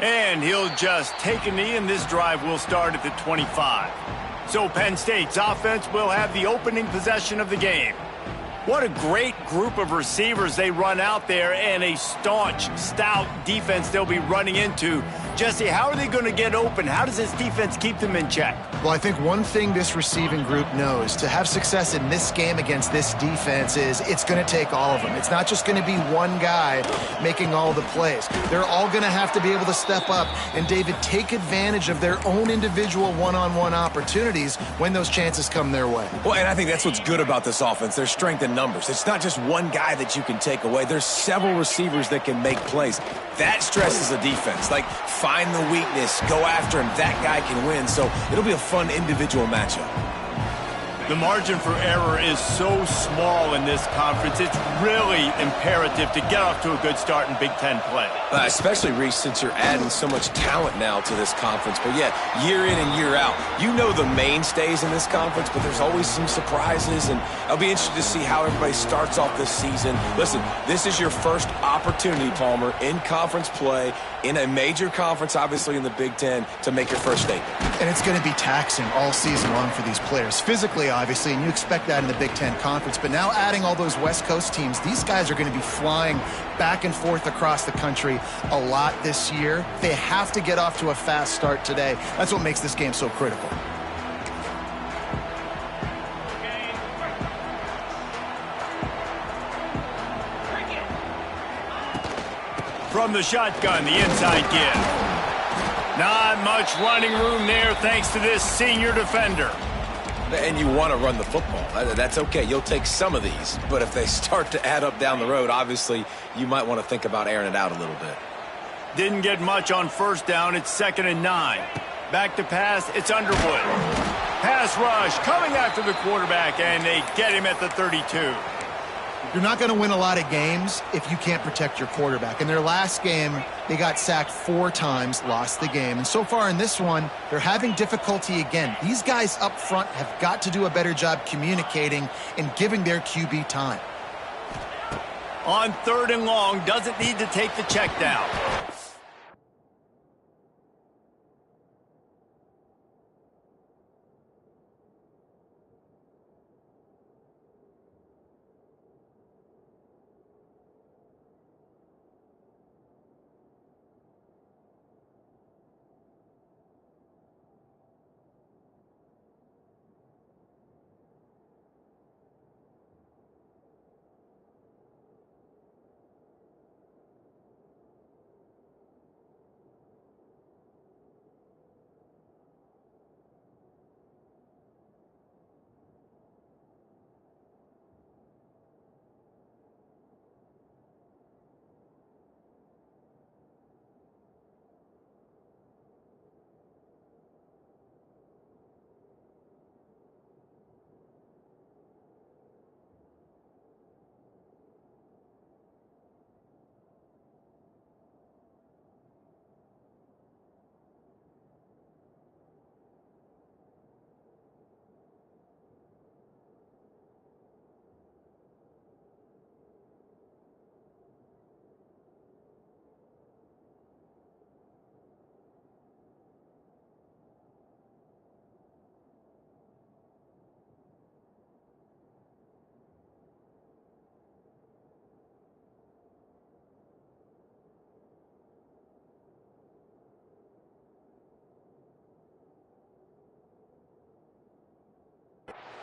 And he'll just take a knee, and this drive will start at the 25. So Penn State's offense will have the opening possession of the game. What a great group of receivers they run out there, and a staunch, stout defense they'll be running into. Jesse, how are they going to get open? How does this defense keep them in check? Well, I think one thing this receiving group knows to have success in this game against this defense is it's going to take all of them. It's not just going to be one guy making all the plays. They're all going to have to be able to step up and, David, take advantage of their own individual one-on-one opportunities when those chances come their way. Well, and I think that's what's good about this offense. Their strength in numbers. It's not just one guy that you can take away. There's several receivers that can make plays. That stresses a defense. Like, find the weakness, go after him. That guy can win. So it'll be a fun individual matchup. The margin for error is so small in this conference. It's really imperative to get off to a good start in Big Ten play. Especially, Reese, since you're adding so much talent now to this conference. But, yeah, year in and year out, you know the mainstays in this conference, but there's always some surprises, and I'll be interested to see how everybody starts off this season. Listen, this is your first opportunity, Palmer, in conference play, in a major conference, obviously in the Big Ten, to make your first statement. And it's going to be taxing all season long for these players. Physically, obviously, and you expect that in the Big Ten Conference. But now adding all those West Coast teams, these guys are going to be flying back and forth across the country a lot this year. They have to get off to a fast start today. That's what makes this game so critical. From the shotgun, the inside give. Not much running room there thanks to this senior defender. And you want to run the football. That's okay. You'll take some of these. But if they start to add up down the road, obviously, you might want to think about airing it out a little bit. Didn't get much on first down. It's 2nd and 9. Back to pass. It's Underwood. Pass rush coming after the quarterback, and they get him at the 32. You're not going to win a lot of games if you can't protect your quarterback. In their last game, they got sacked 4 times, lost the game. And so far in this one, they're having difficulty again. These guys up front have got to do a better job communicating and giving their QB time. On 3rd and long, doesn't need to take the check down.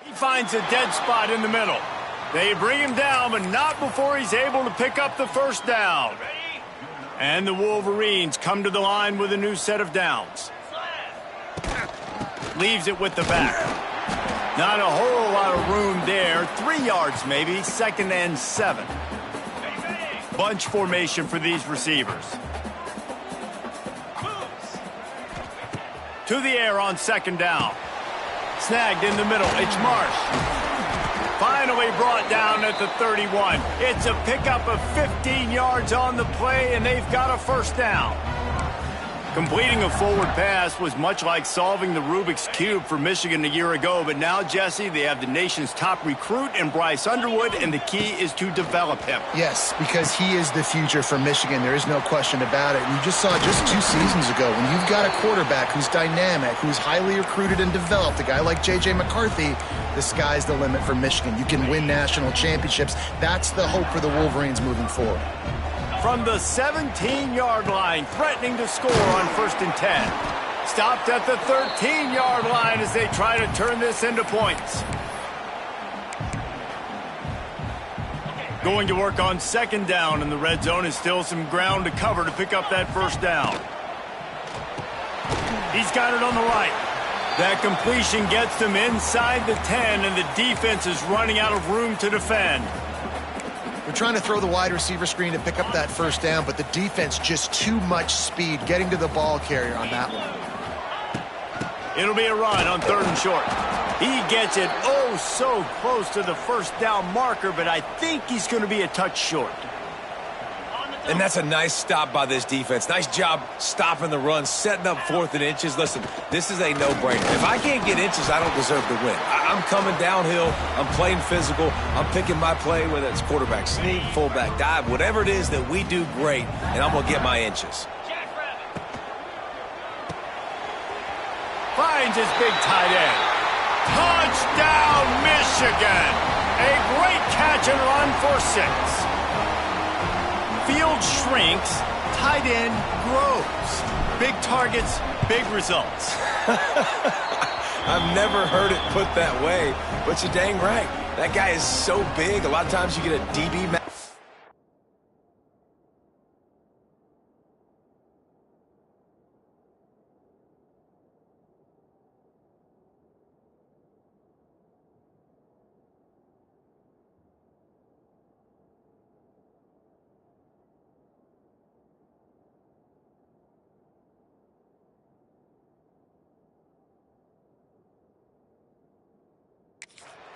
He finds a dead spot in the middle. They bring him down, but not before he's able to pick up the first down. And the Wolverines come to the line with a new set of downs. Leaves it with the back. Not a whole lot of room there. 3 yards maybe, 2nd and 7. Bunch formation for these receivers. To the air on 2nd down. Snagged in the middle. It's Marsh. Finally brought down at the 31. It's a pickup of 15 yards on the play, and they've got a first down. Completing a forward pass was much like solving the Rubik's Cube for Michigan a year ago, but now, Jesse, they have the nation's top recruit in Bryce Underwood, and the key is to develop him. Yes, because he is the future for Michigan. There is no question about it. You just saw just 2 seasons ago when you've got a quarterback who's dynamic, who's highly recruited and developed, a guy like J.J. McCarthy, the sky's the limit for Michigan. You can win national championships. That's the hope for the Wolverines moving forward. From the 17-yard line, threatening to score on 1st and 10. Stopped at the 13-yard line as they try to turn this into points. Going to work on 2nd down, and the red zone is still some ground to cover to pick up that 1st down. He's got it on the right. That completion gets them inside the 10, and the defense is running out of room to defend. They're trying to throw the wide receiver screen to pick up that 1st down, but the defense just too much speed getting to the ball carrier on that one. It'll be a run on 3rd and short. He gets it oh so close to the 1st down marker, but I think he's going to be a touch short. And that's a nice stop by this defense. Nice job stopping the run, setting up 4th and inches. Listen, this is a no-brainer. If I can't get inches, I don't deserve to win. I'm coming downhill. I'm playing physical. I'm picking my play, whether it's quarterback sneak, fullback dive, whatever it is that we do great, and I'm going to get my inches. Finds his big tight end. Touchdown, Michigan! A great catch and run for 6. Field shrinks, tight end grows. Big targets, big results. I've never heard it put that way, but you're dang right. That guy is so big, a lot of times you get a DB match.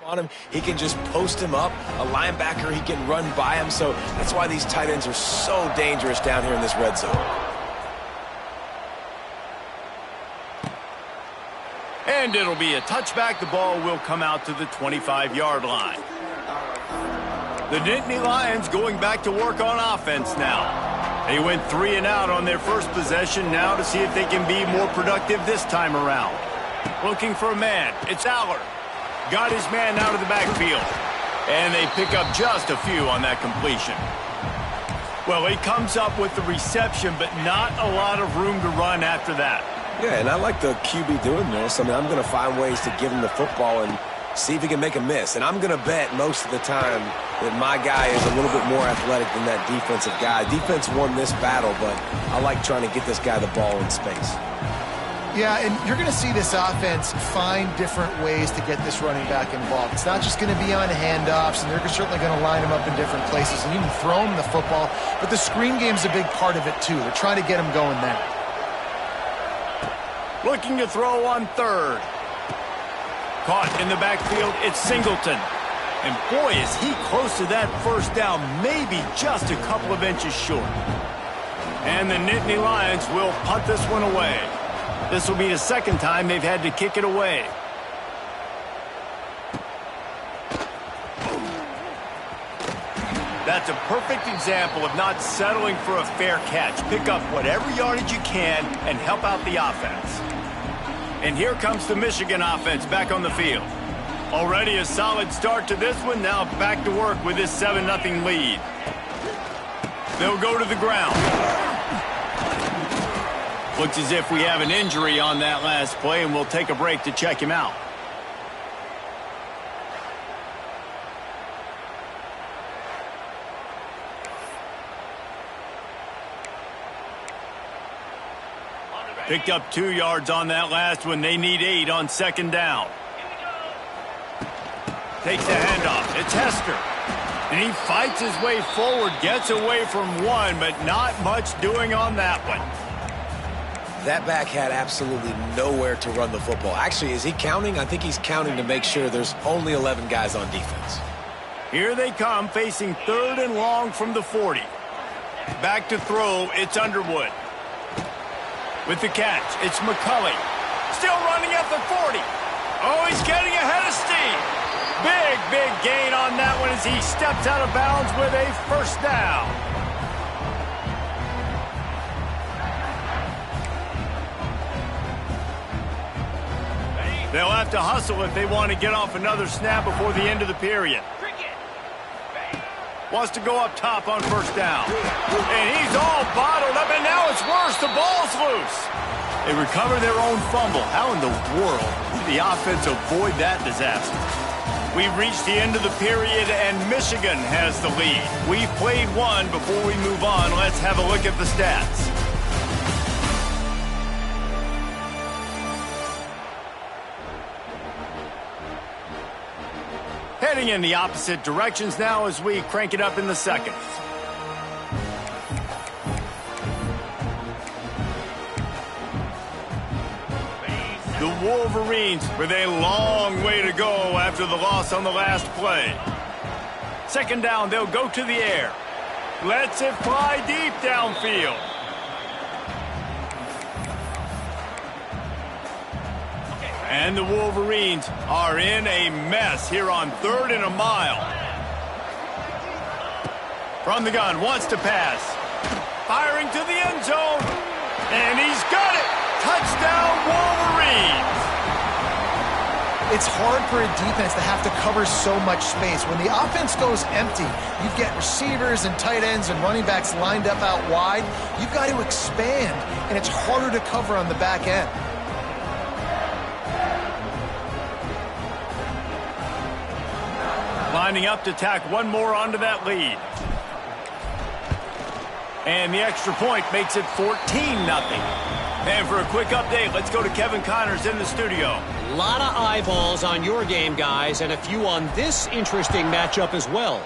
On him, he can just post him up. A linebacker, he can run by him. So that's why these tight ends are so dangerous down here in this red zone. And it'll be a touchback. The ball will come out to the 25-yard line. The Nittany Lions going back to work on offense now. They went 3 and out on their first possession now to see if they can be more productive this time around. Looking for a man. It's Aller. Got his man out of the backfield. And they pick up just a few on that completion. Well, he comes up with the reception, but not a lot of room to run after that. Yeah, and I like the QB doing this. I mean, I'm going to find ways to give him the football and see if he can make a miss. And I'm going to bet most of the time that my guy is a little bit more athletic than that defensive guy. Defense won this battle, but I like trying to get this guy the ball in space. Yeah, and you're going to see this offense find different ways to get this running back involved. It's not just going to be on handoffs, and they're certainly going to line him up in different places and even throw him the football. But the screen game's a big part of it, too. They're trying to get him going there. Looking to throw on 3rd. Caught in the backfield, it's Singleton. And boy, is he close to that 1st down, maybe just a couple of inches short. And the Nittany Lions will punt this one away. This will be the 2nd time they've had to kick it away. That's a perfect example of not settling for a fair catch. Pick up whatever yardage you can and help out the offense. And here comes the Michigan offense back on the field. Already a solid start to this one. Now back to work with this 7-0 lead. They'll go to the ground. Looks as if we have an injury on that last play, and we'll take a break to check him out. Picked up 2 yards on that last one. They need 8 on 2nd down. Takes the handoff. It's Hester. And he fights his way forward, gets away from one, but not much doing on that one. That back had absolutely nowhere to run the football. Actually, is he counting? I think he's counting to make sure there's only 11 guys on defense. Here they come, facing 3rd and long from the 40. Back to throw, it's Underwood. With the catch, it's McCulley. Still running at the 40. Oh, he's getting ahead of steam. Big gain on that one as he steps out of bounds with a first down. They'll have to hustle if they want to get off another snap before the end of the period. Wants to go up top on first down. And he's all bottled up, and now it's worse. The ball's loose. They recover their own fumble. How in the world did the offense avoid that disaster? We've reached the end of the period, and Michigan has the lead. We've played one. Before we move on, let's have a look at the stats. Heading in the opposite directions now as we crank it up in the second. The Wolverines with a long way to go after the loss on the last play. Second down, they'll go to the air. Lets it fly deep downfield. And the Wolverines are in a mess here on 3rd and a mile. From the gun, wants to pass. Firing to the end zone. And he's got it. Touchdown, Wolverines. It's hard for a defense to have to cover so much space. When the offense goes empty, you get receivers and tight ends and running backs lined up out wide. You've got to expand, and it's harder to cover on the back end. Lining up to tack one more onto that lead. And the extra point makes it 14-0. And for a quick update, let's go to Kevin Connors in the studio. A lot of eyeballs on your game, guys, and a few on this interesting matchup as well.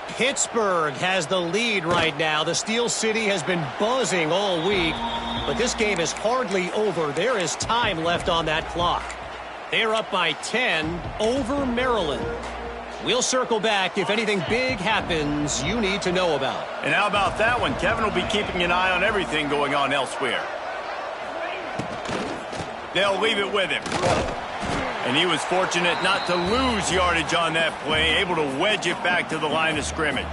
Pittsburgh has the lead right now. The Steel City has been buzzing all week, but this game is hardly over. There is time left on that clock. They're up by 10 over Maryland. We'll circle back if anything big happens you need to know about. And how about that one? Kevin will be keeping an eye on everything going on elsewhere. They'll leave it with him. And he was fortunate not to lose yardage on that play, able to wedge it back to the line of scrimmage.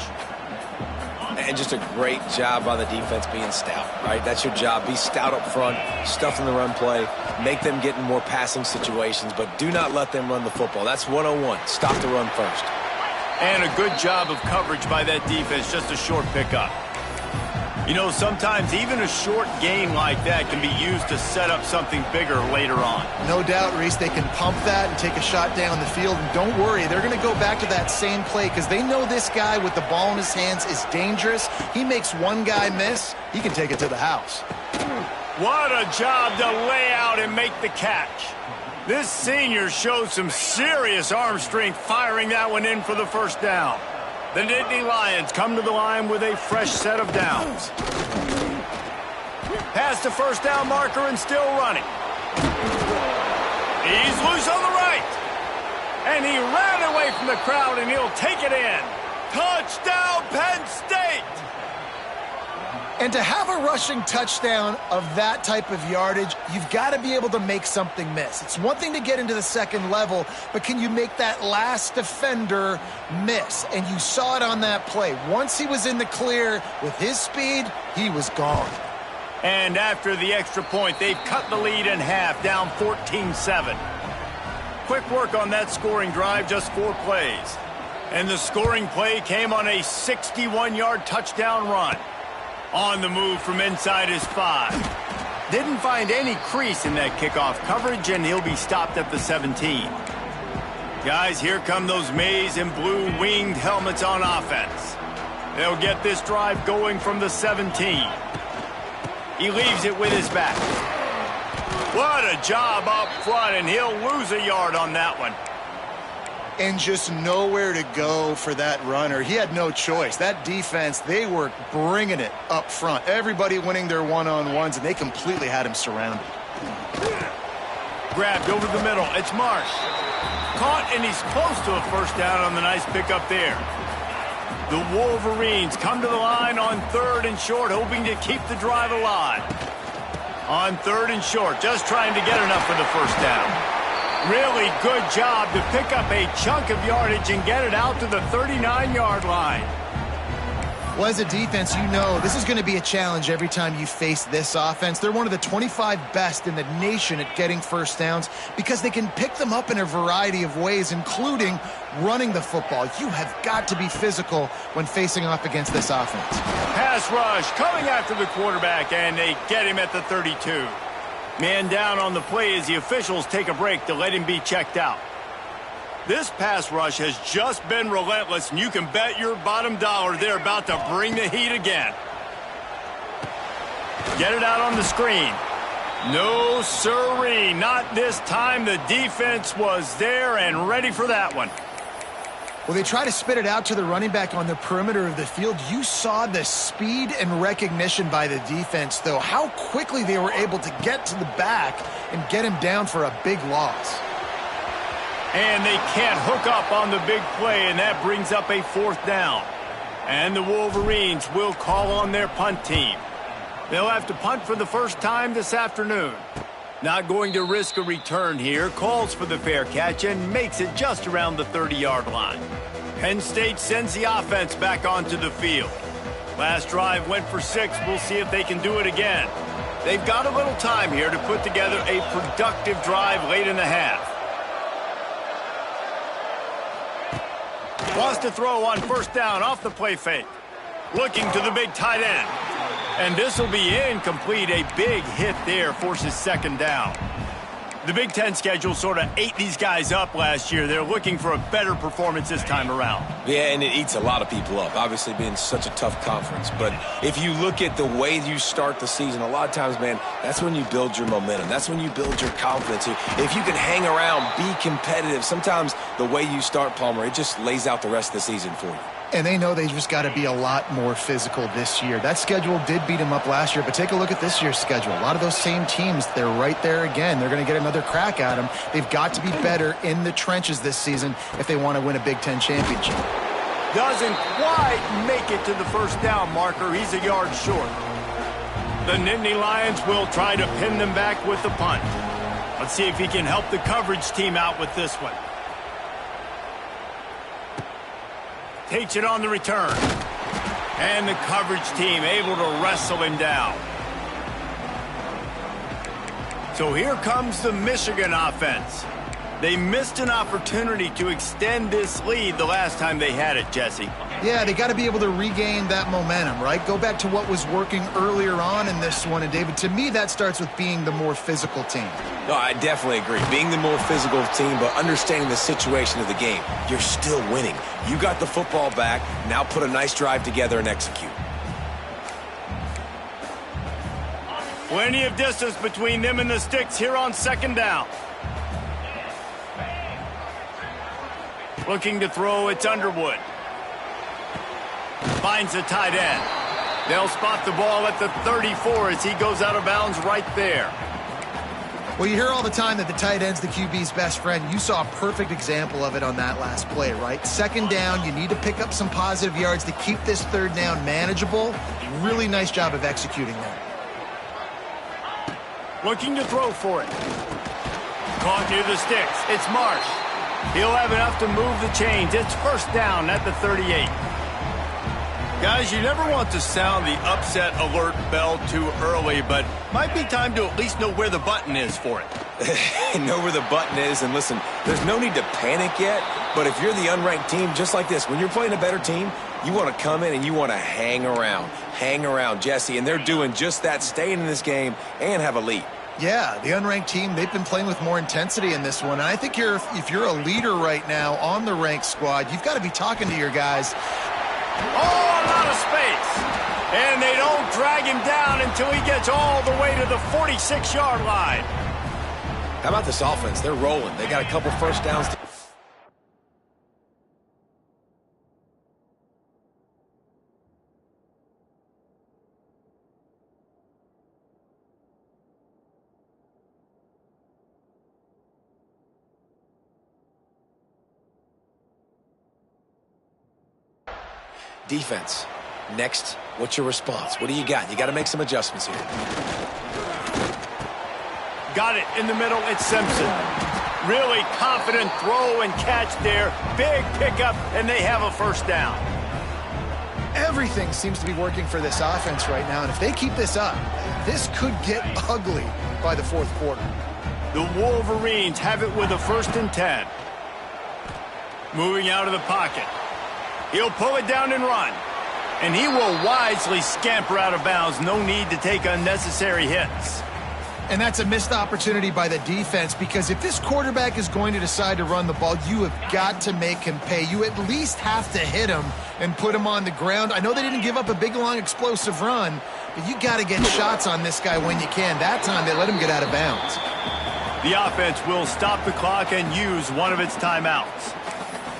And just a great job by the defense being stout, right? That's your job. Be stout up front, stuff in the run play, make them get in more passing situations, but do not let them run the football. That's 101. Stop the run first. And a good job of coverage by that defense, just a short pickup. You know, sometimes even a short gain like that can be used to set up something bigger later on. No doubt, Reese, they can pump that and take a shot down the field. And don't worry, they're going to go back to that same play because they know this guy with the ball in his hands is dangerous. He makes one guy miss, he can take it to the house. What a job to lay out and make the catch. This senior shows some serious arm strength firing that one in for the first down. The Nittany Lions come to the line with a fresh set of downs. Past the first down marker and still running. He's loose on the right. And he ran away from the crowd, and he'll take it in. Touchdown, Penn State! And to have a rushing touchdown of that type of yardage, you've got to be able to make something miss. It's one thing to get into the second level, but can you make that last defender miss? And you saw it on that play. Once he was in the clear with his speed, he was gone. And after the extra point, they've cut the lead in half, down 14-7. Quick work on that scoring drive, just 4 plays. And the scoring play came on a 61-yard touchdown run. On the move from inside his 5. Didn't find any crease in that kickoff coverage, and he'll be stopped at the 17. Guys, here come those maize and blue winged helmets on offense. They'll get this drive going from the 17. He leaves it with his back. What a job up front, and he'll lose a yard on that one. And just nowhere to go for that runner. He had no choice. That defense, they were bringing it up front. Everybody winning their one-on-ones, and they completely had him surrounded. Grabbed over the middle. It's Marsh. Caught, and he's close to a first down on the nice pickup there. The Wolverines come to the line on 3rd and short, hoping to keep the drive alive. On 3rd and short, just trying to get enough for the first down. Really good job to pick up a chunk of yardage and get it out to the 39-yard line. Well, as a defense, you know this is going to be a challenge every time you face this offense. They're one of the 25 best in the nation at getting first downs because they can pick them up in a variety of ways, including running the football. You have got to be physical when facing off against this offense. Pass rush coming after the quarterback, and they get him at the 32. Man down on the play as the officials take a break to let him be checked out. This pass rush has just been relentless, and you can bet your bottom dollar they're about to bring the heat again. Get it out on the screen. No siree, not this time. The defense was there and ready for that one. Well, they try to spit it out to the running back on the perimeter of the field. You saw the speed and recognition by the defense, though, how quickly they were able to get to the back and get him down for a big loss. And they can't hook up on the big play, and that brings up a 4th down. And the Wolverines will call on their punt team. They'll have to punt for the first time this afternoon. Not going to risk a return here. Calls for the fair catch and makes it just around the 30-yard line. Penn State sends the offense back onto the field. Last drive went for 6. We'll see if they can do it again. They've got a little time here to put together a productive drive late in the half. Wants to throw on 1st down off the play fake. Looking to the big tight end. And this will be incomplete. A big hit there forces 2nd down. The Big Ten schedule sort of ate these guys up last year. They're looking for a better performance this time around. Yeah, and it eats a lot of people up, obviously being such a tough conference. But if you look at the way you start the season, a lot of times, man, that's when you build your momentum. That's when you build your confidence. If you can hang around, be competitive, sometimes the way you start, Palmer, it just lays out the rest of the season for you. And they know they just got to be a lot more physical this year. That schedule did beat them up last year, but take a look at this year's schedule. A lot of those same teams, they're right there again. They're going to get another crack at them. They've got to be better in the trenches this season if they want to win a Big Ten championship. Doesn't quite make it to the 1st down marker. He's a yard short. The Nittany Lions will try to pin them back with the punt. Let's see if he can help the coverage team out with this one. Takes it on the return. And the coverage team able to wrestle him down. So here comes the Michigan offense. They missed an opportunity to extend this lead the last time they had it, Jesse. Yeah, they got to be able to regain that momentum, right? Go back to what was working earlier on in this one. And, David, to me, that starts with being the more physical team. No, I definitely agree. Being the more physical team, but understanding the situation of the game. You're still winning. You got the football back. Now put a nice drive together and execute. Plenty of distance between them and the sticks here on 2nd down. Looking to throw, it's Underwood. Finds the tight end. They'll spot the ball at the 34 as he goes out of bounds right there. Well, you hear all the time that the tight end's the QB's best friend. You saw a perfect example of it on that last play, right? 2nd down, you need to pick up some positive yards to keep this 3rd down manageable. Really nice job of executing that. Looking to throw for it. Caught near the sticks. It's Marsh. He'll have enough to move the chains. It's 1st down at the 38. Guys, you never want to sound the upset alert bell too early, but might be time to at least know where the button is for it. Know where the button is, and listen, there's no need to panic yet, but if you're the unranked team, just like this, when you're playing a better team, you want to come in and you want to hang around, Jesse, and they're doing just that, staying in this game and have a lead. Yeah, the unranked team, they've been playing with more intensity in this one. And I think if you're a leader right now on the ranked squad, you've got to be talking to your guys. Oh, a lot of space. And they don't drag him down until he gets all the way to the 46-yard line. How about this offense? They're rolling. They got a couple 1st downs. Defense. Next, what's your response? What do you got? You got to make some adjustments here. Got it in the middle. It's Simpson. Really confident throw and catch there. Big pickup, and they have a first down. Everything seems to be working for this offense right now, and if they keep this up, this could get ugly by the fourth quarter. The Wolverines have it with a 1st and 10. Moving out of the pocket. He'll pull it down and run. And he will wisely scamper out of bounds. No need to take unnecessary hits. And that's a missed opportunity by the defense, because if this quarterback is going to decide to run the ball, you have got to make him pay. You at least have to hit him and put him on the ground. I know they didn't give up a big, long, explosive run, but you got to get shots on this guy when you can. That time they let him get out of bounds. The offense will stop the clock and use one of its timeouts.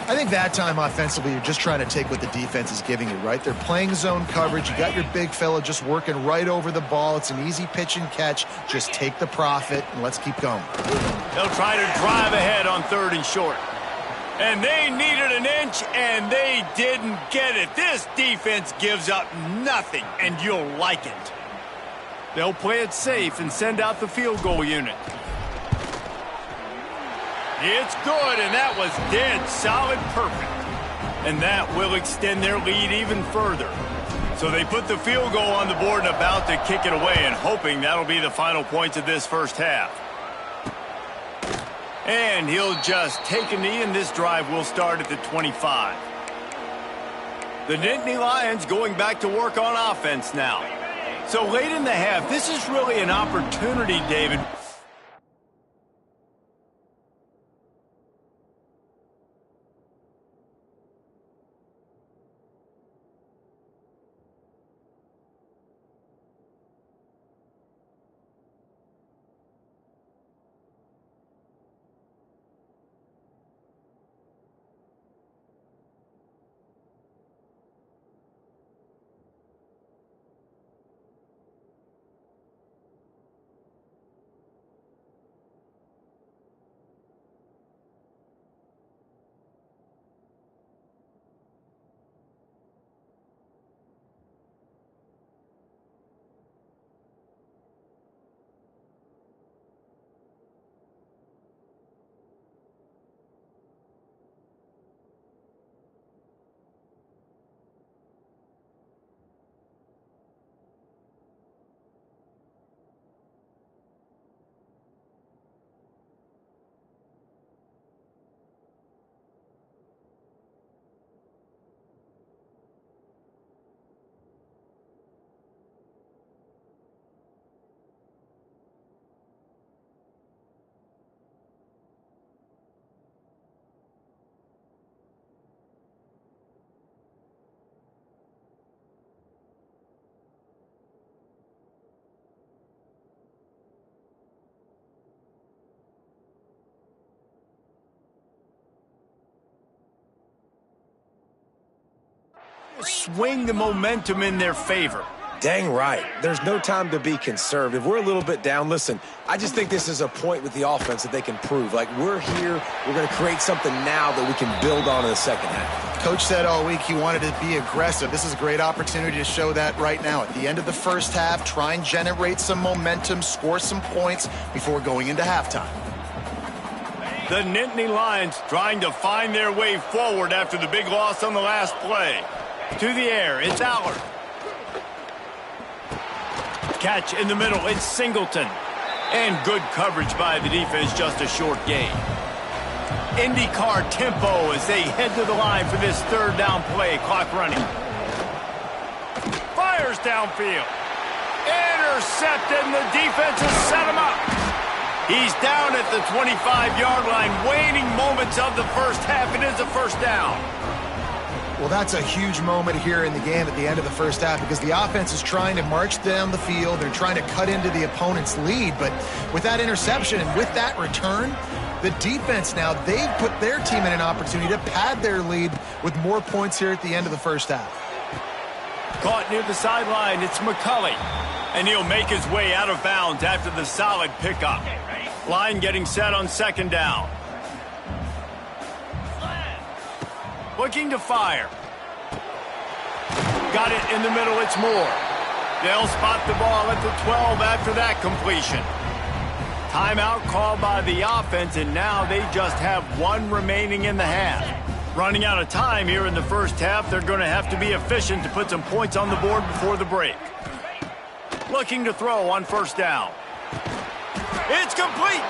I think that time offensively, you're just trying to take what the defense is giving you, right? They're playing zone coverage. You got your big fella just working right over the ball. It's an easy pitch and catch. Just take the profit and let's keep going. They'll try to drive ahead on 3rd and short. And they needed an inch, and they didn't get it. This defense gives up nothing, and you'll like it. They'll play it safe and send out the field goal unit. It's good, and that was dead solid perfect. And that will extend their lead even further. So they put the field goal on the board and about to kick it away, and hoping that'll be the final points of this first half. And he'll just take a knee, and this drive will start at the 25. The Nittany Lions going back to work on offense now. So late in the half, this is really an opportunity, David. Swing the momentum in their favor. Dang right. There's no time to be conservative. We're a little bit down. Listen, I just think this is a point with the offense that they can prove. Like, we're here. We're going to create something now that we can build on in the second half. Coach said all week he wanted to be aggressive. This is a great opportunity to show that right now. At the end of the first half, try and generate some momentum, score some points before going into halftime. The Nittany Lions trying to find their way forward after the big loss on the last play. To the air, it's Allard. Catch in the middle, it's Singleton. And good coverage by the defense, just a short gain. IndyCar tempo as they head to the line for this 3rd down play. Clock running. Fires downfield. Intercepted, and the defense has set him up. He's down at the 25-yard line. Waning moments of the first half. It is a first down. Well, that's a huge moment here in the game at the end of the first half, because the offense is trying to march down the field. They're trying to cut into the opponent's lead. But with that interception and with that return, the defense now, they've put their team in an opportunity to pad their lead with more points here at the end of the first half. Caught near the sideline, it's McCulley. And he'll make his way out of bounds after the solid pickup. Line getting set on 2nd down. Looking to fire. Got it in the middle, it's Moore. They'll spot the ball at the 12 after that completion. Timeout called by the offense, and now they just have one remaining in the half. Running out of time here in the first half, they're going to have to be efficient to put some points on the board before the break. Looking to throw on first down. It's complete.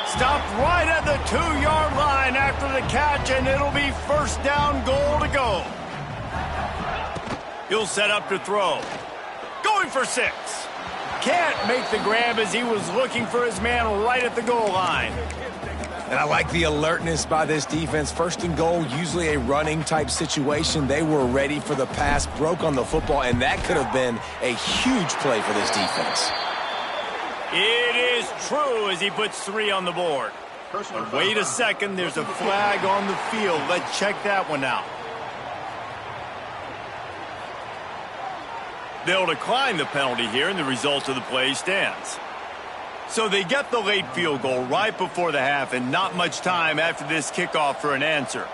Stopped right at the 2-yard line after the catch, and it'll be first down goal to go. He'll set up to throw. Going for 6. Can't make the grab as he was looking for his man right at the goal line. And I like the alertness by this defense. First and goal, usually a running type situation. They were ready for the pass, broke on the football, and that could have been a huge play for this defense. It is true as he puts 3 on the board. But wait a second, there's a flag on the field. Let's check that one out. They'll decline the penalty here, and the result of the play stands. So they get the late field goal right before the half, and not much time after this kickoff for an answer.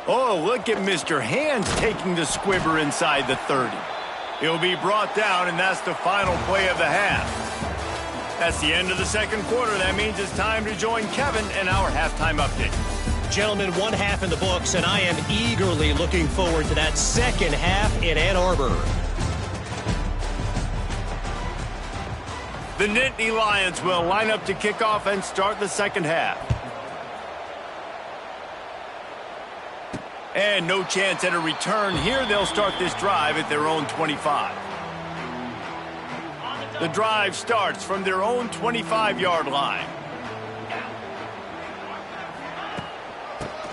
Oh, look at Mr. Hands taking the squibber inside the 30. He'll be brought down, and that's the final play of the half. That's the end of the second quarter. That means it's time to join Kevin in our halftime update. Gentlemen, one half in the books, and I am eagerly looking forward to that second half in Ann Arbor. The Nittany Lions will line up to kick off and start the second half. And no chance at a return here. They'll start this drive at their own 25. The drive starts from their own 25-yard line.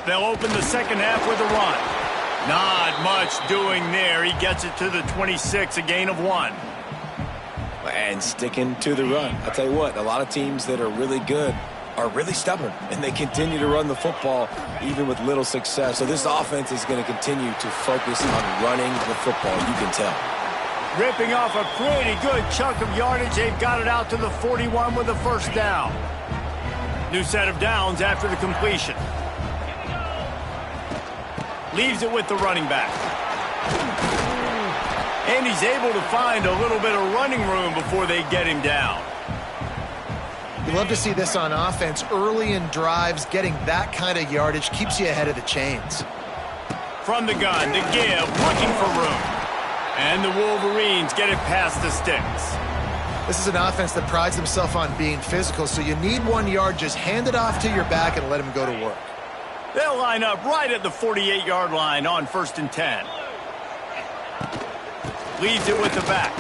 They'll open the second half with a run. Not much doing there. He gets it to the 26, a gain of 1. And sticking to the run. I'll tell you what, a lot of teams that are really good are really stubborn, and they continue to run the football even with little success. So this offense is going to continue to focus on running the football, you can tell. Ripping off a pretty good chunk of yardage. They've got it out to the 41 with a first down. New set of downs after the completion. Leaves it with the running back. And he's able to find a little bit of running room before they get him down. You love to see this on offense. Early in drives, getting that kind of yardage keeps you ahead of the chains. From the gun to give, looking for room. And the Wolverines get it past the sticks. This is an offense that prides themselves on being physical, so you need 1 yard, just hand it off to your back and let him go to work. They'll line up right at the 48-yard line on 1st and 10. Leaves it with the back.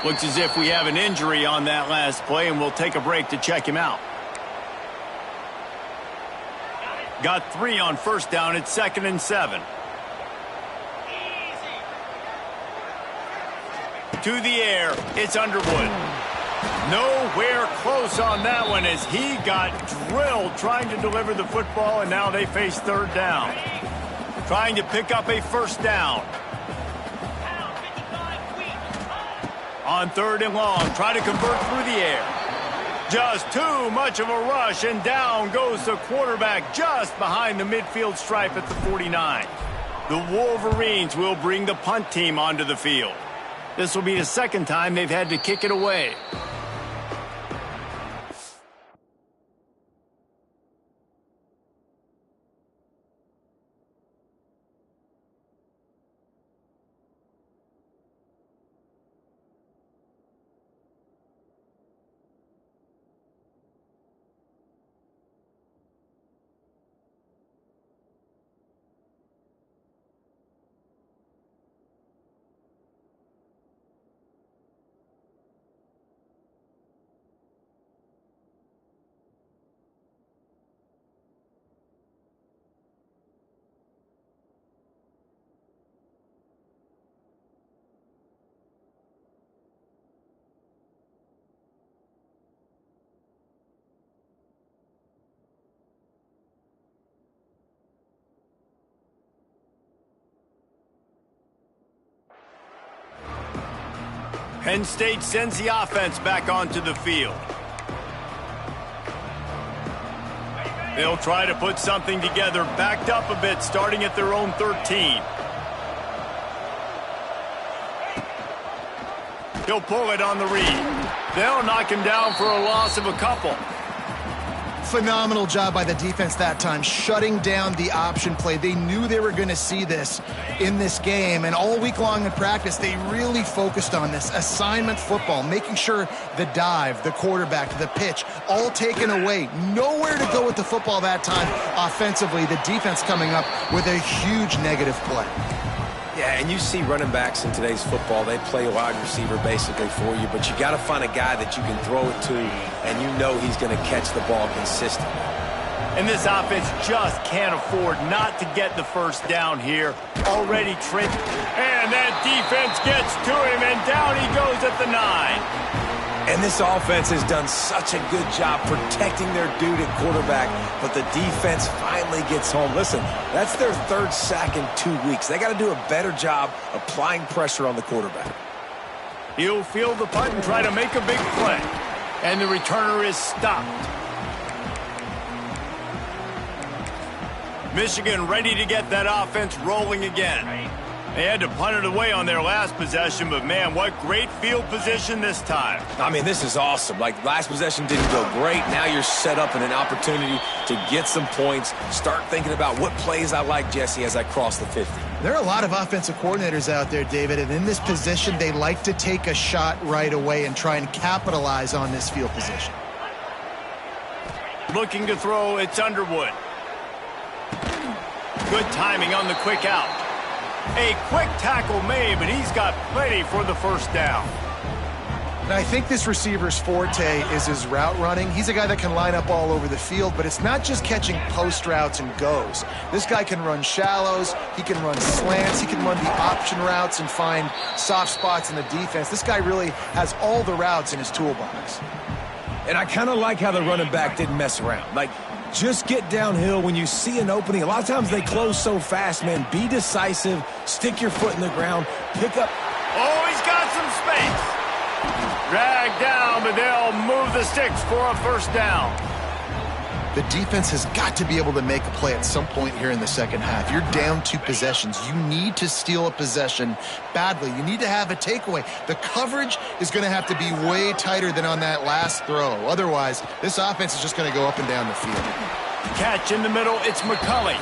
Looks as if we have an injury on that last play, and we'll take a break to check him out. Got 3 on first down. It's 2nd and 7. To the air, it's Underwood. Nowhere close on that one as he got drilled trying to deliver the football, and now they face 3rd down. Trying to pick up a first down. On 3rd and long, try to convert through the air. Just too much of a rush, and down goes the quarterback just behind the midfield stripe at the 49. The Wolverines will bring the punt team onto the field. This will be the 2nd time they've had to kick it away. Penn State sends the offense back onto the field. They'll try to put something together, backed up a bit, starting at their own 13. He'll pull it on the read. They'll knock him down for a loss of a couple. Phenomenal job by the defense that time, shutting down the option play. They knew they were going to see this in this game, and all week long in practice, they really focused on this assignment football, making sure the dive, the quarterback, the pitch, all taken away. Nowhere to go with the football that time offensively. The defense coming up with a huge negative play. Yeah, and you see running backs in today's football, they play wide receiver basically for you, but you got to find a guy that you can throw it to, and you know he's going to catch the ball consistently. And this offense just can't afford not to get the first down here. Already tripped, and that defense gets to him, and down he goes at the 9. And this offense has done such a good job protecting their dude at quarterback, but the defense finally gets home. Listen, that's their third sack in 2 weeks. They got to do a better job applying pressure on the quarterback. He'll field the punt and try to make a big play. And the returner is stopped. Michigan ready to get that offense rolling again. They had to punt it away on their last possession, but man, what great field position this time. I mean, this is awesome. Like, last possession didn't go great. Now you're set up in an opportunity to get some points. Start thinking about what plays I like, Jesse, as I cross the 50. There are a lot of offensive coordinators out there, David, and in this position, they like to take a shot right away and try and capitalize on this field position. Looking to throw, it's Underwood. Good timing on the quick out. A quick tackle made, but he's got plenty for the first down. And I think this receiver's forte is his route running. He's a guy that can line up all over the field, but it's not just catching post routes and goes. This guy can run shallows, he can run slants, he can run the option routes and find soft spots in the defense. This guy really has all the routes in his toolbox. And I kind of like how the running back didn't mess around. Like, just get downhill when you see an opening. A lot of times they close so fast, man. Be decisive. Stick your foot in the ground. Pick up. Oh, he's got some space. Dragged down, but they'll move the sticks for a first down. The defense has got to be able to make a play at some point here in the second half. You're down 2 possessions. You need to steal a possession badly. You need to have a takeaway. The coverage is going to have to be way tighter than on that last throw. Otherwise, this offense is just going to go up and down the field. Catch in the middle, it's McCulley.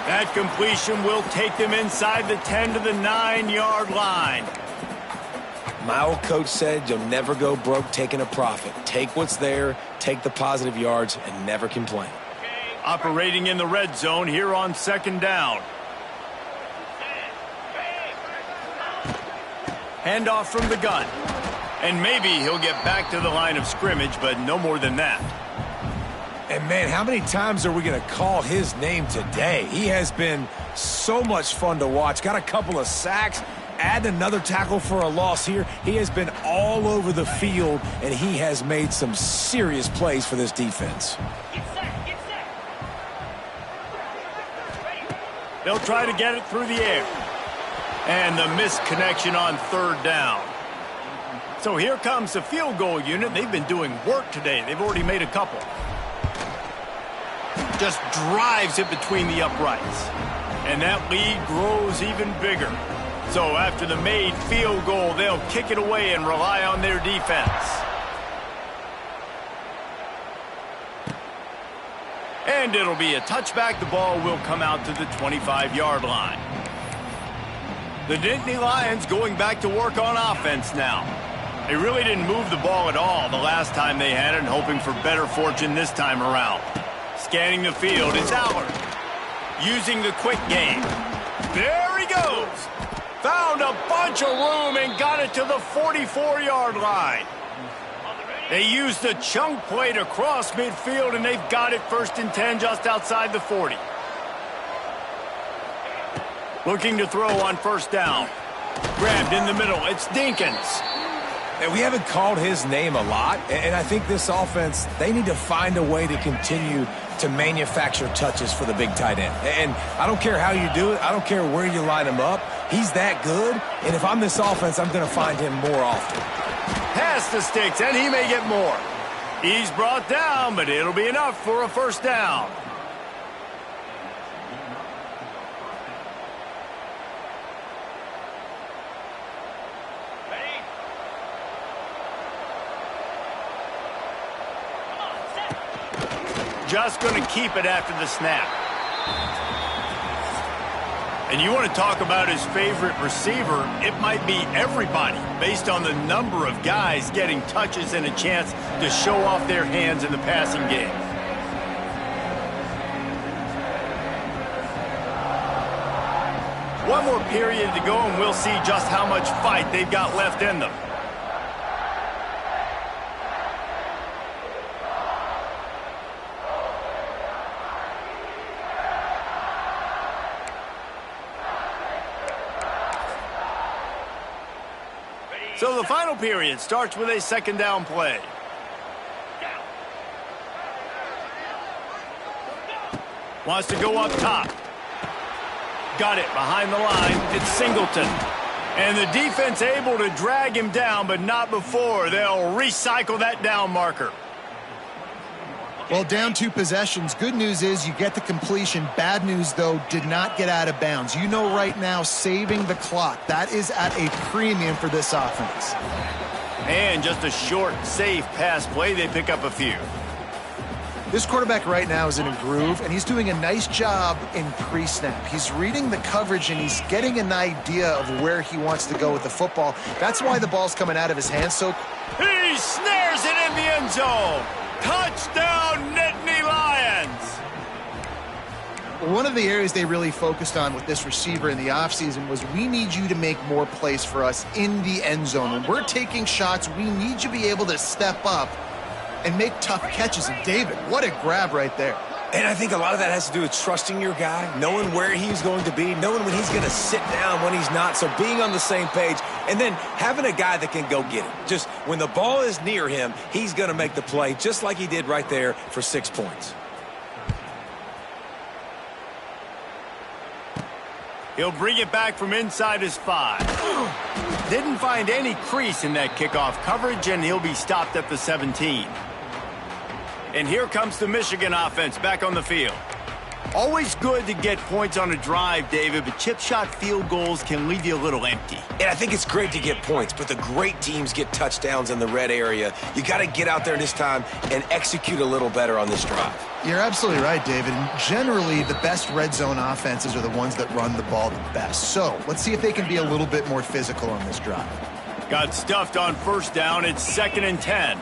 That completion will take them inside the 10 to the 9-yard line. My old coach said you'll never go broke taking a profit. Take what's there, take the positive yards, and never complain. Operating in the red zone here on second down. Handoff from the gun. And maybe he'll get back to the line of scrimmage, but no more than that. And, man, how many times are we going to call his name today? He has been so much fun to watch. Got a couple of sacks. Add another tackle for a loss here. He has been all over the field, and he has made some serious plays for this defense. They'll try to get it through the air. And the misconnection on third down. So here comes the field goal unit. They've been doing work today. They've already made a couple. Just drives it between the uprights. And that lead grows even bigger. So after the made field goal, they'll kick it away and rely on their defense. And it'll be a touchback. The ball will come out to the 25-yard line. The Nittany Lions going back to work on offense now. They really didn't move the ball at all the last time they had it, and hoping for better fortune this time around. Scanning the field, it's Allard. Using the quick game. There he goes. Found a bunch of room and got it to the 44-yard line. They used the chunk play to cross midfield, and they've got it 1st and 10 just outside the 40. Looking to throw on first down. Grabbed in the middle. It's Dinkins. And we haven't called his name a lot, and I think this offense, they need to find a way to continue to manufacture touches for the big tight end. And I don't care how you do it. I don't care where you line him up. He's that good, and if I'm this offense, I'm going to find him more often. Pass the sticks, and he may get more. He's brought down, but it'll be enough for a first down. just going to keep it after the snap. And you want to talk about his favorite receiver, it might be everybody, based on the number of guys getting touches and a chance to show off their hands in the passing game. One more period to go, and we'll see just how much fight they've got left in them. So the final period starts with a second down play. Wants to go up top. Got it behind the line. It's Singleton. And the defense able to drag him down, but not before. They'll recycle that down marker. Well, down 2 possessions. Good news is you get the completion. Bad news, though, did not get out of bounds. You know right now, saving the clock. That is at a premium for this offense. And just a short, safe pass play. They pick up a few. This quarterback right now is in a groove, and he's doing a nice job in pre-snap. He's reading the coverage, and he's getting an idea of where he wants to go with the football. That's why the ball's coming out of his hands so... He snares it in the end zone. Touchdown, Nittany Lions! One of the areas they really focused on with this receiver in the offseason was we need you to make more plays for us in the end zone. When we're taking shots, we need you to be able to step up and make tough catches. And David, what a grab right there. And I think a lot of that has to do with trusting your guy, knowing where he's going to be, knowing when he's going to sit down, when he's not. So being on the same page, and then having a guy that can go get it. Just when the ball is near him, he's going to make the play, just like he did right there for 6 points. He'll bring it back from inside his 5. Didn't find any crease in that kickoff coverage, and he'll be stopped at the 17. And here comes the Michigan offense back on the field. Always good to get points on a drive, David, but chip shot field goals can leave you a little empty. And I think it's great to get points, but the great teams get touchdowns in the red area. You got to get out there this time and execute a little better on this drive. You're absolutely right, David. Generally, the best red zone offenses are the ones that run the ball the best. So let's see if they can be a little bit more physical on this drive. Got stuffed on first down. It's 2nd and 10.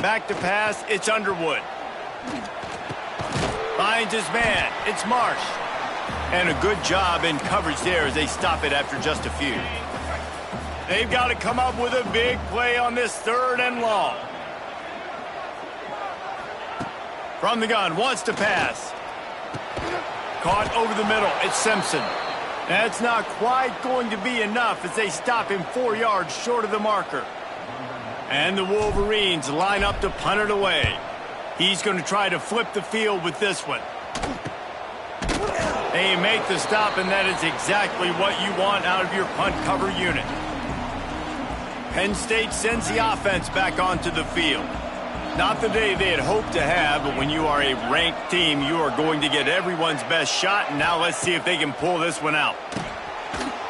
Back to pass. It's Underwood. Finds his man. It's Marsh. And a good job in coverage there as they stop it after just a few. They've got to come up with a big play on this 3rd and long. From the gun, wants to pass. Caught over the middle. It's Simpson. That's not quite going to be enough as they stop him 4 yards short of the marker. And the Wolverines line up to punt it away. He's going to try to flip the field with this one. They make the stop, and that is exactly what you want out of your punt cover unit. Penn State sends the offense back onto the field. Not the day they had hoped to have, but when you are a ranked team, you are going to get everyone's best shot, and now let's see if they can pull this one out.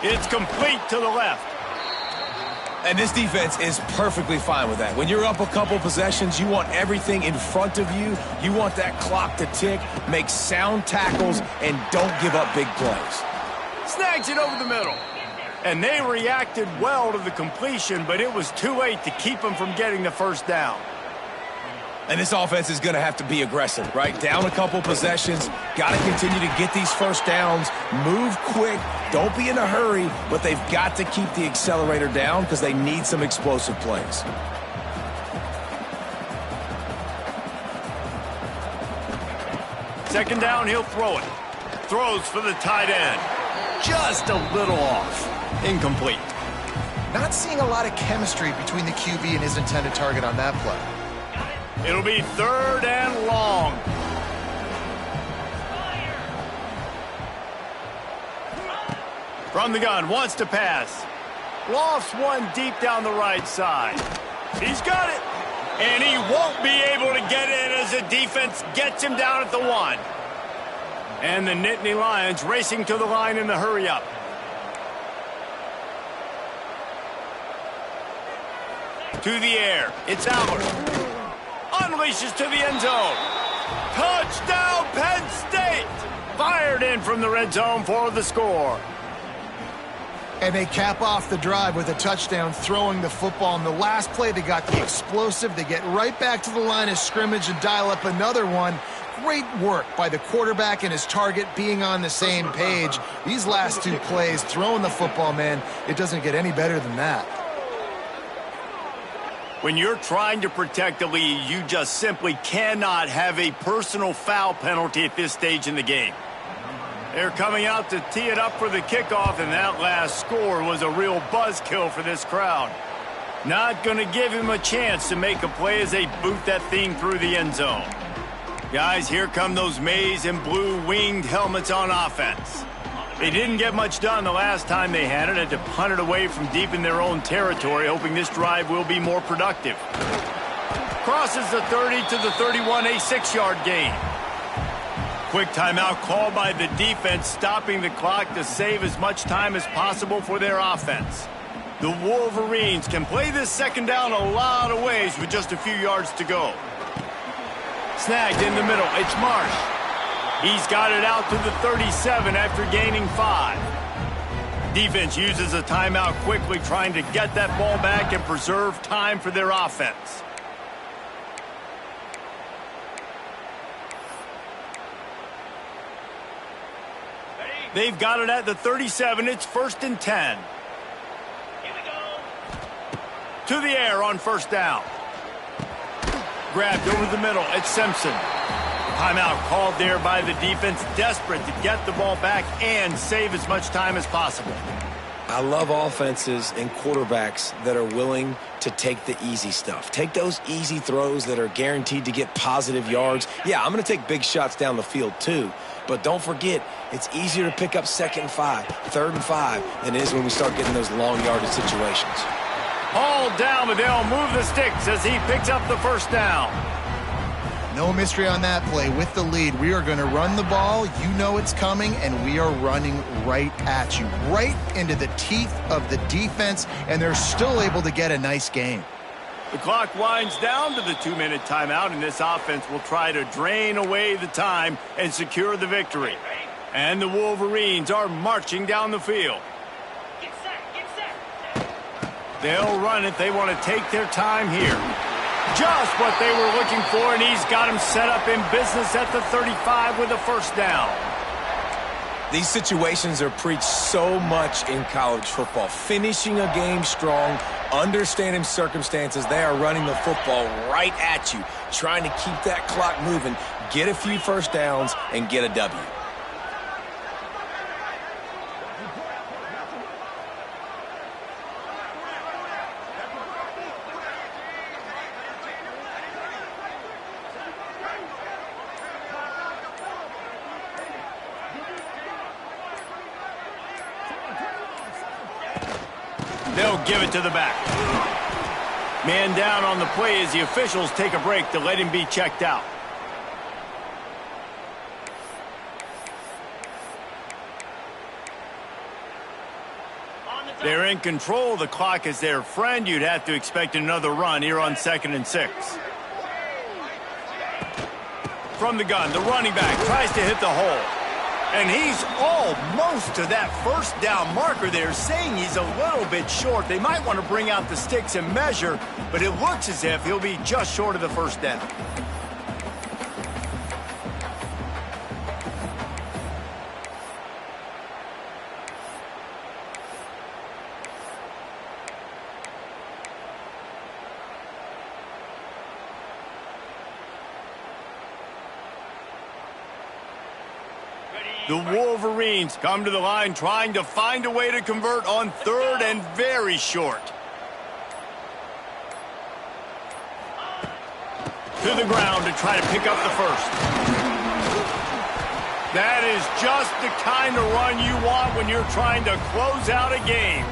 It's complete to the left. And this defense is perfectly fine with that. When you're up a couple possessions, you want everything in front of you. You want that clock to tick, make sound tackles, and don't give up big plays. Snags it over the middle. And they reacted well to the completion, but it was too late to keep them from getting the first down. And this offense is going to have to be aggressive, right? Down a couple possessions, got to continue to get these first downs, move quick, don't be in a hurry, but they've got to keep the accelerator down because they need some explosive plays. Second down, he'll throw it. Throws for the tight end. Just a little off. Incomplete. Not seeing a lot of chemistry between the QB and his intended target on that play. It'll be 3rd and long. From the gun, wants to pass. Lofts one deep down the right side. He's got it. And he won't be able to get in as the defense gets him down at the 1. And the Nittany Lions racing to the line in the hurry-up. To the air. It's Allard. unleashes to the end zone. Touchdown, Penn State! Fired in from the red zone for the score. And they cap off the drive with a touchdown, throwing the football. In the last play, they got the explosive. They get right back to the line of scrimmage and dial up another one. Great work by the quarterback and his target being on the same page. These last two plays, throwing the football, man, it doesn't get any better than that. When you're trying to protect the lead, you just simply cannot have a personal foul penalty at this stage in the game. They're coming out to tee it up for the kickoff, and that last score was a real buzzkill for this crowd. Not going to give him a chance to make a play as they boot that thing through the end zone. Guys, here come those maize and blue winged helmets on offense. They didn't get much done the last time they had it. Had to punt it away from deep in their own territory, hoping this drive will be more productive. Crosses the 30 to the 31, a 6-yard gain. Quick timeout called by the defense, stopping the clock to save as much time as possible for their offense. The Wolverines can play this second down a lot of ways with just a few yards to go. Snagged in the middle, it's Marsh. He's got it out to the 37 after gaining 5. Defense uses a timeout quickly, trying to get that ball back and preserve time for their offense. They've got it at the 37. It's 1st and 10. Here we go. To the air on first down. Grabbed over the middle. It's Simpson. Timeout called there by the defense, desperate to get the ball back and save as much time as possible. I love offenses and quarterbacks that are willing to take the easy stuff. Take those easy throws that are guaranteed to get positive yards. Yeah, I'm going to take big shots down the field too. But don't forget, it's easier to pick up 2nd and 5, 3rd and 5 than it is when we start getting those long yardage situations. Hauled down, but they'll move the sticks as he picks up the first down. No mystery on that play. With the lead, we are going to run the ball. You know it's coming, and we are running right at you, right into the teeth of the defense, and they're still able to get a nice gain. The clock winds down to the 2-minute timeout, and this offense will try to drain away the time and secure the victory. And the Wolverines are marching down the field. Get set. They'll run it. They want to take their time here. Just what they were looking for, and he's got him set up in business at the 35 with a first down. These situations are preached so much in college football. Finishing a game strong, understanding circumstances. They are running the football right at you, trying to keep that clock moving, get a few first downs, and get a W. They'll give it to the back. Man down on the play as the officials take a break to let him be checked out. They're in control. The clock is their friend. You'd have to expect another run here on 2nd and 6. From the gun, the running back tries to hit the hole. And he's almost to that first down marker there, saying he's a little bit short. They might want to bring out the sticks and measure, but it looks as if he'll be just short of the first down. The Wolverines come to the line trying to find a way to convert on 3rd and very short. To the ground to try to pick up the first. That is just the kind of run you want when you're trying to close out a game.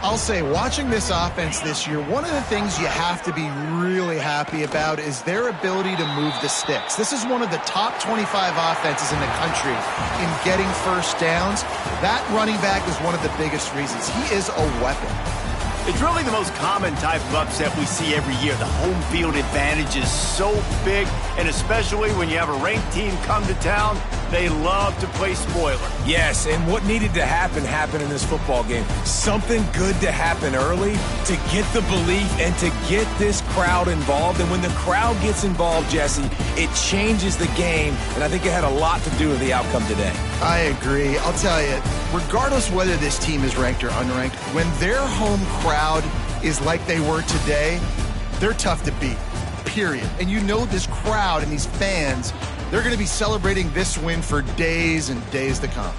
I'll say, watching this offense this year, one of the things you have to be really happy about is their ability to move the sticks. This is one of the top 25 offenses in the country in getting first downs. That running back is one of the biggest reasons. He is a weapon. It's really the most common type of upset we see every year. The home field advantage is so big, and especially when you have a ranked team come to town, they love to play spoiler. Yes, and what needed to happen happened in this football game. Something good to happen early to get the belief and to get this crowd involved. And when the crowd gets involved, Jesse, it changes the game, and I think it had a lot to do with the outcome today. I agree. I'll tell you, regardless whether this team is ranked or unranked, when their home crowd is like they were today, they're tough to beat, period. And you know this crowd and these fans, they're going to be celebrating this win for days and days to come.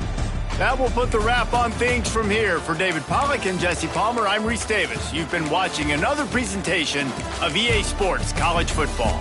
That will put the wrap on things from here. For David Pollack and Jesse Palmer, I'm Reese Davis. You've been watching another presentation of EA Sports College Football.